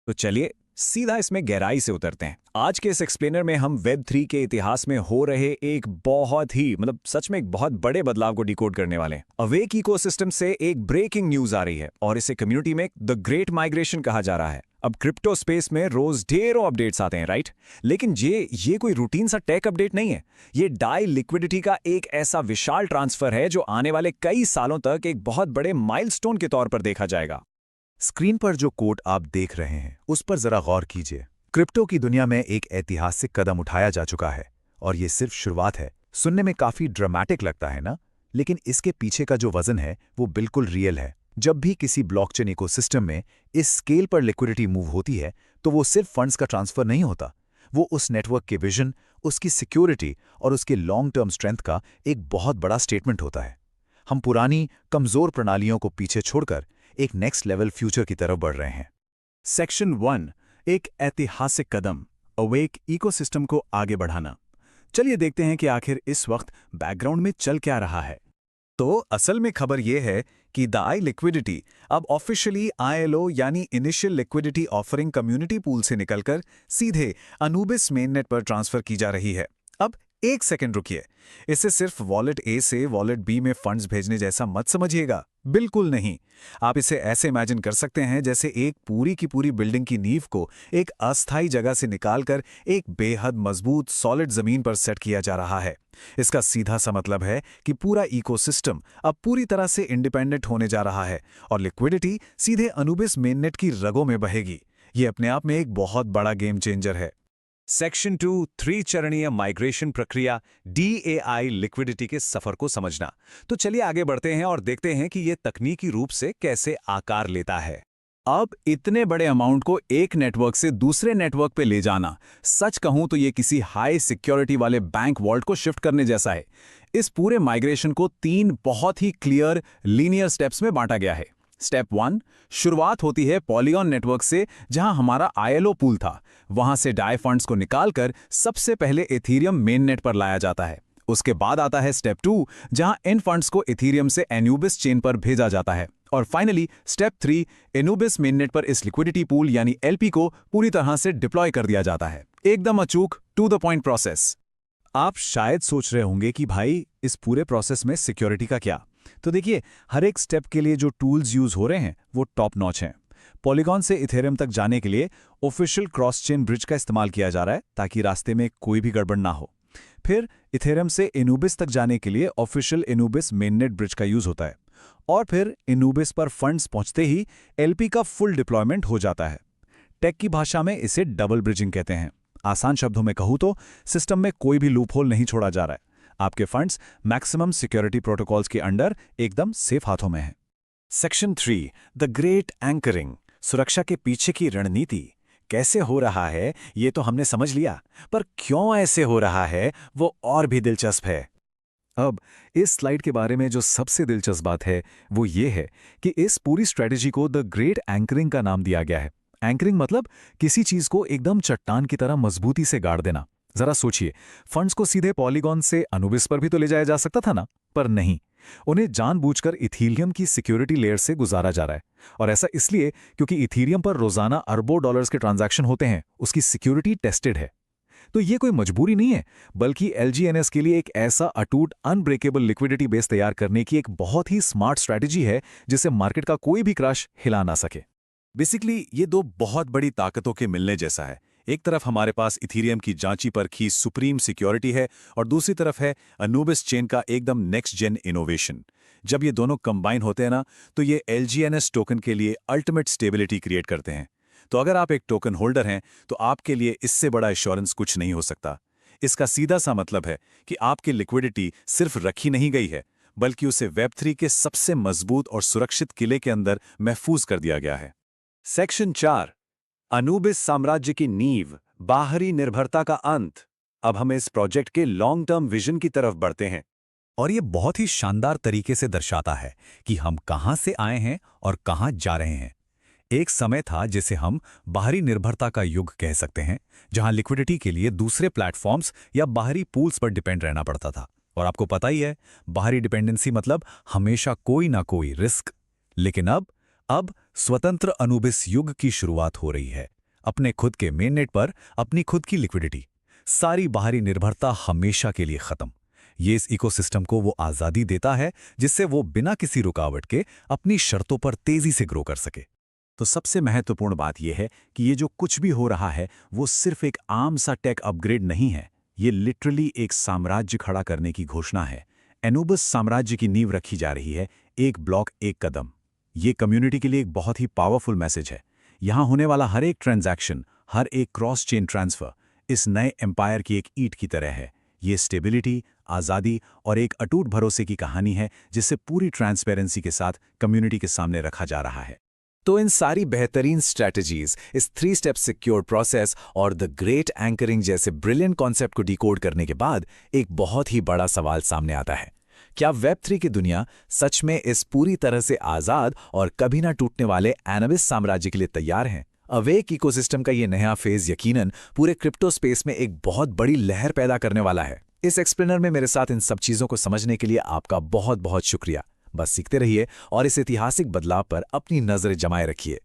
तो चलिए सीधा इसमें गहराई से उतरते हैं। आज के इस एक्सप्लेनर में हम वेब 3 के इतिहास में हो रहे एक बहुत ही सच में एक बहुत बड़े बदलाव को डिकोड करने वाले हैं। अवेक इकोसिस्टम से एक ब्रेकिंग न्यूज आ रही है और इसे कम्युनिटी में द ग्रेट माइग्रेशन कहा जा रहा है। अब क्रिप्टो स्पेस में रोज ढेरों अपडेट्स आते हैं, राइट? लेकिन ये कोई रूटीन सा टेक अपडेट नहीं है। ये डाई लिक्विडिटी का एक ऐसा विशाल ट्रांसफर है जो आने वाले कई सालों तक एक बहुत बड़े माइलस्टोन के तौर पर देखा जाएगा। स्क्रीन पर जो कोड आप देख रहे हैं उस पर जरा गौर कीजिए। क्रिप्टो की दुनिया में एक ऐतिहासिक कदम उठाया जा चुका है और ये सिर्फ शुरुआत है। सुनने में काफी ड्रामेटिक लगता है ना, लेकिन इसके पीछे का जो वजन है वो बिल्कुल रियल है। जब भी किसी ब्लॉकचेन इकोसिस्टम में इस स्केल पर लिक्विडिटी मूव होती है तो वो सिर्फ फंड्स का ट्रांसफर नहीं होता, वो उस नेटवर्क के विजन, उसकी सिक्योरिटी और उसके लॉन्ग टर्म स्ट्रेंथ का एक बहुत बड़ा स्टेटमेंट होता है। हम पुरानी कमजोर प्रणालियों को पीछे छोड़कर एक नेक्स्ट लेवल फ्यूचर की तरफ बढ़ रहे हैं। सेक्शन 1, एक ऐतिहासिक कदम, अवेक इकोसिस्टम को आगे बढ़ाना। चलिए देखते हैं कि आखिर इस वक्त बैकग्राउंड में चल क्या रहा है। तो असल में खबर यह है कि द आई लिक्विडिटी अब ऑफिशियली ILO यानी initial liquidity offering community pool से निकलकर सीधे अनूबिस मेननेट पर ट्रांसफर की जा रही है। अब एक सेकंड रुकिए, इसे सिर्फ वॉलेट ए से वॉलेट बी में फंड्स भेजने जैसा मत समझिएगा, बिल्कुल नहीं। आप इसे ऐसे इमेजिन कर सकते हैं जैसे एक पूरी की पूरी बिल्डिंग की नींव को एक अस्थायी जगह से निकालकर एक बेहद मजबूत सॉलिड जमीन पर सेट किया जा रहा है। इसका सीधा सा मतलब है कि पूरा इकोसिस्टम अब पूरी तरह से इंडिपेंडेंट होने जा रहा है और लिक्विडिटी सीधे अनूबिस मेननेट की रगों में बहेगी। ये अपने आप में एक बहुत बड़ा गेम चेंजर है। सेक्शन 2, 3 चरणीय माइग्रेशन प्रक्रिया, DAI लिक्विडिटी के सफर को समझना। तो चलिए आगे बढ़ते हैं और देखते हैं कि यह तकनीकी रूप से कैसे आकार लेता है। अब इतने बड़े अमाउंट को एक नेटवर्क से दूसरे नेटवर्क पे ले जाना, सच कहूं तो ये किसी हाई सिक्योरिटी वाले बैंक वॉल्ट को शिफ्ट करने जैसा है। इस पूरे माइग्रेशन को 3 बहुत ही क्लियर लीनियर स्टेप्स में बांटा गया है। स्टेप 1, शुरुआत होती है पॉलीगॉन नेटवर्क से, जहां हमारा ILO पूल था। वहां से डाई फंड्स को निकालकर सबसे पहले इथीरियम मेन नेट पर लाया जाता है। उसके बाद आता है स्टेप 2, जहां इन फंड्स को इथीरियम से एन्यूबिस चेन पर भेजा जाता है। और फाइनली स्टेप 3, एन्यूबिस मेननेट पर इस लिक्विडिटी पूल यानी LP को पूरी तरह से डिप्लॉय कर दिया जाता है। एकदम अचूक, टू द पॉइंट प्रोसेस। आप शायद सोच रहे होंगे कि भाई इस पूरे प्रोसेस में सिक्योरिटी का क्या? तो देखिए, हर एक स्टेप के लिए जो टूल्स यूज हो रहे हैं वो टॉप नॉच हैं। पॉलीगॉन से इथेरियम तक जाने के लिए ऑफिशियल क्रॉस चेन ब्रिज का इस्तेमाल किया जा रहा है ताकि रास्ते में कोई भी गड़बड़ ना हो। फिर इथेरियम से एनूबिस तक जाने के लिए ऑफिशियल एनूबिस मेननेट ब्रिज का यूज होता है और फिर एनूबिस पर फंड्स पहुंचते ही LP का फुल डिप्लॉयमेंट हो जाता है। टेक की भाषा में इसे डबल ब्रिजिंग कहते हैं। आसान शब्दों में कहूं तो सिस्टम में कोई भी लूपहोल नहीं छोड़ा जा रहा है। आपके फंड्स मैक्सिमम सिक्योरिटी प्रोटोकॉल्स के अंडर एकदम सेफ हाथों में हैं। सेक्शन 3, द ग्रेट एंकरिंग, सुरक्षा के पीछे की रणनीति। कैसे हो रहा है ये तो हमने समझ लिया, पर क्यों ऐसे हो रहा है वो और भी दिलचस्प है। अब इस स्लाइड के बारे में जो सबसे दिलचस्प बात है वो ये है कि इस पूरी स्ट्रेटेजी को द ग्रेट एंकरिंग का नाम दिया गया है। एंकरिंग मतलब किसी चीज को एकदम चट्टान की तरह मजबूती से गाड़ देना। जरा सोचिए, फंड्स को सीधे पॉलीगॉन से अनूबिस पर भी तो ले जाया जा सकता था ना, पर नहीं, उन्हें जानबूझकर इथीरियम की सिक्योरिटी लेयर से गुजारा जा रहा है। और ऐसा इसलिए क्योंकि इथीरियम पर रोजाना अरबों डॉलर्स के ट्रांजैक्शन होते हैं, उसकी सिक्योरिटी टेस्टेड है। तो ये कोई मजबूरी नहीं है, बल्कि LGNS के लिए एक ऐसा अटूट अनब्रेकेबल लिक्विडिटी बेस तैयार करने की एक बहुत ही स्मार्ट स्ट्रैटेजी है जिसे मार्केट का कोई भी क्रैश हिला ना सके। बेसिकली ये 2 बहुत बड़ी ताकतों के मिलने जैसा है। एक तरफ हमारे पास इथीरियम की जांची परखी सुप्रीम सिक्योरिटी है और दूसरी तरफ है अनूबिस चेन का एकदम नेक्स्ट जेन इनोवेशन। जब ये दोनों कंबाइन होते हैं ना, तो ये LGNS टोकन के लिए अल्टीमेट स्टेबिलिटी क्रिएट करते हैं। तो अगर आप एक टोकन होल्डर हैं तो आपके लिए इससे बड़ा एश्योरेंस कुछ नहीं हो सकता। इसका सीधा सा मतलब है कि आपकी लिक्विडिटी सिर्फ रखी नहीं गई है, बल्कि उसे वेब3 के सबसे मजबूत और सुरक्षित किले के अंदर महफूज कर दिया गया है। सेक्शन 4, अनूबिस साम्राज्य की नींव, बाहरी निर्भरता का अंत। अब हम इस प्रोजेक्ट के लॉन्ग टर्म विजन की तरफ बढ़ते हैं और ये बहुत ही शानदार तरीके से दर्शाता है कि हम कहां से आए हैं और कहां जा रहे हैं। एक समय था जिसे हम बाहरी निर्भरता का युग कह सकते हैं, जहां लिक्विडिटी के लिए दूसरे प्लेटफॉर्म्स या बाहरी पूल्स पर डिपेंड रहना पड़ता था। और आपको पता ही है, बाहरी डिपेंडेंसी मतलब हमेशा कोई ना कोई रिस्क। लेकिन अब स्वतंत्र अनूबिस युग की शुरुआत हो रही है। अपने खुद के मेन नेट पर अपनी खुद की लिक्विडिटी, सारी बाहरी निर्भरता हमेशा के लिए खत्म। ये इस इकोसिस्टम को वो आज़ादी देता है जिससे वो बिना किसी रुकावट के अपनी शर्तों पर तेजी से ग्रो कर सके। तो सबसे महत्वपूर्ण बात यह है कि ये जो कुछ भी हो रहा है वो सिर्फ एक आम सा टेक अपग्रेड नहीं है, ये लिटरली एक साम्राज्य खड़ा करने की घोषणा है। एनोबस साम्राज्य की नींव रखी जा रही है, एक ब्लॉक एक कदम। ये कम्युनिटी के लिए एक बहुत ही पावरफुल मैसेज है। यहाँ होने वाला हर एक ट्रांजैक्शन, हर एक क्रॉस चेन ट्रांसफर इस नए एम्पायर की एक ईंट की तरह है। ये स्टेबिलिटी, आज़ादी और एक अटूट भरोसे की कहानी है जिसे पूरी ट्रांसपेरेंसी के साथ कम्युनिटी के सामने रखा जा रहा है। तो इन सारी बेहतरीन स्ट्रैटेजीज, इस 3 स्टेप सिक्योर प्रोसेस और द ग्रेट एंकरिंग जैसे ब्रिलियंट कॉन्सेप्ट को डिकोड करने के बाद एक बहुत ही बड़ा सवाल सामने आता है। क्या वेब3 की दुनिया सच में इस पूरी तरह से आज़ाद और कभी ना टूटने वाले एनाबिस साम्राज्य के लिए तैयार हैं? अवेक इकोसिस्टम का ये नया फेज यकीनन पूरे क्रिप्टो स्पेस में एक बहुत बड़ी लहर पैदा करने वाला है। इस एक्सप्लेनर में मेरे साथ इन सब चीज़ों को समझने के लिए आपका बहुत बहुत शुक्रिया। बस सीखते रहिए और इस ऐतिहासिक बदलाव पर अपनी नजरें जमाए रखिए।